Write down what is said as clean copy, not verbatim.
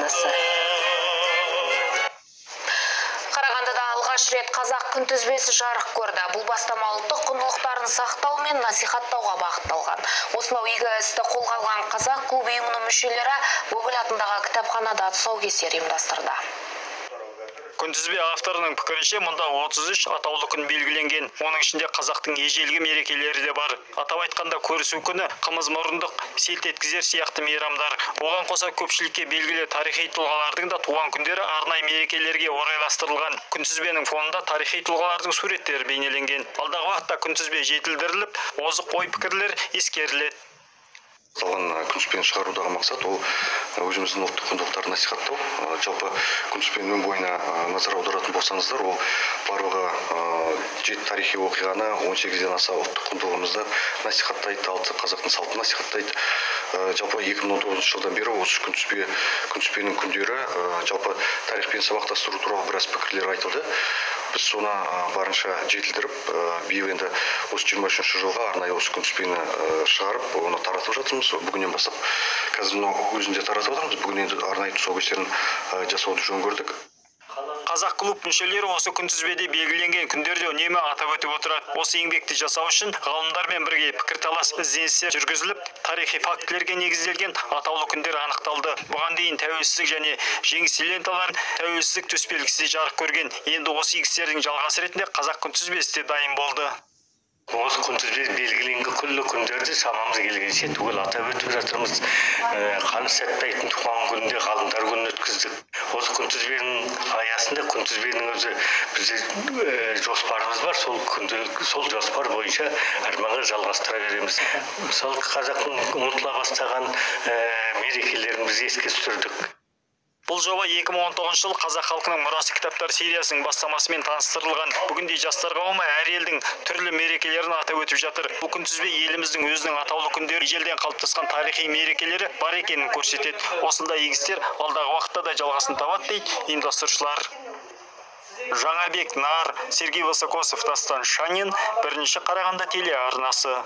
арнасы. Қарағандыда алғаш рет қазақ күнтізбесі жарық көрді. Бұл бастама ұлттық құндылықтарын сақтау мен насихаттауға бағытталған. Осынау игі істі қолға алған қазақ клуб ұйымының мүшелері Гоголь атындағы кітапханада тұсаукесер ұйымдастырды. Күнтізбе авторының пікірінше мұнда 33 атаулы күн белгіленген. Оның ішінде қазақтың ежелгі мерекелері де бар. Атап айтқанда көрісу күні, қымыз мұрындық, селт еткізер сияқты мейрамдар. Оған қоса көпшілікке белгілі тарихи тұлғалардың да туған күндері арнайы мерекелерге орайластырылған. Күнтізбенің фонында тарихи тұлғалардың суреттері бейнеленген. Алдағы уақытта күнтізбе жетілдіріліп, озық ой пікірлер ескеріледі. Күнтізбені шығарудағы мақсат ол өзіміздің ұлттық құндылықтарды насихаттау. Жалпы күнтізбенің бойына назар аударатын болсаңыздар, ол барлығы 7 тарихи оқиғаны 18-ден аса ұлттық құндылығымызды насихаттайды, қазақтың салтын насихаттайды. Жалпы 2019 жылдан бері осы күнтізбенің күндері жалпы тарихпен сабақтастыру туралы біраз пікірлер айтылды. Біз соны барынша жетілдіріп, биыл енді осы 23 жылға арнайы осы күнтізбені шығарып, оны таратып жатырмыз. Бүгіннен бастап қазір өзінде таратып жатырмыз. Бүгін енді арнайы тұсаукесерін жасауды жөн көрдік. Қазақ клуб мүшелері осы күнтізбеде белгіленген күндерде үнемі атап өтіп отырады. Осы еңбекті жасау үшін ғалымдармен бірге пікірталас ізденістер жүргізіліп, тарихи фактілерге негізделген атаулы күндер анықталды. Бұған дейін тәуелсіздік және жеңіс ленталары тәуелсіздік төсбелгісі жарық көрген. Енді осы игі істердің жалғасы ретінде қазақ күнтізбесі де дайын болды. Осы күнтізбе белгіленген күллі күндерді шамамыз келгенше түгел атап өтіп жатырмыз. Қаныш Сәтпаевтың туған күнінде ғалымдар күнін өткіздік. Осы күнтізбенің аясында күнтізбенің өзі бізде жоспарымыз бар. Сол жоспар бойынша арманға жалғастыра береміз. Мысалы қазақтың ұмытыла бастаған мерекелерін біз еске түсірдік. Бұл жоба 2019 жыл қазақ халқының мұрасы кітаптар сериясының бастамасымен таныстырылған. Бүгінде жастар қауымы әр елдің түрлі мерекелерін атап өтіп жатыр. Бұл күнтізбе еліміздің өзінің атаулы күндері, ежелден қалыптасқан тарихи мерекелері бар екенін көрсетеді. Осындай игі істер алдағы уақытта да жалғасын табады дейді ұйымдастырушылар. Жаңабек Нар, Сергей Высокосов, Дастан Шанин, бірінші Қарағанды телеарнасы.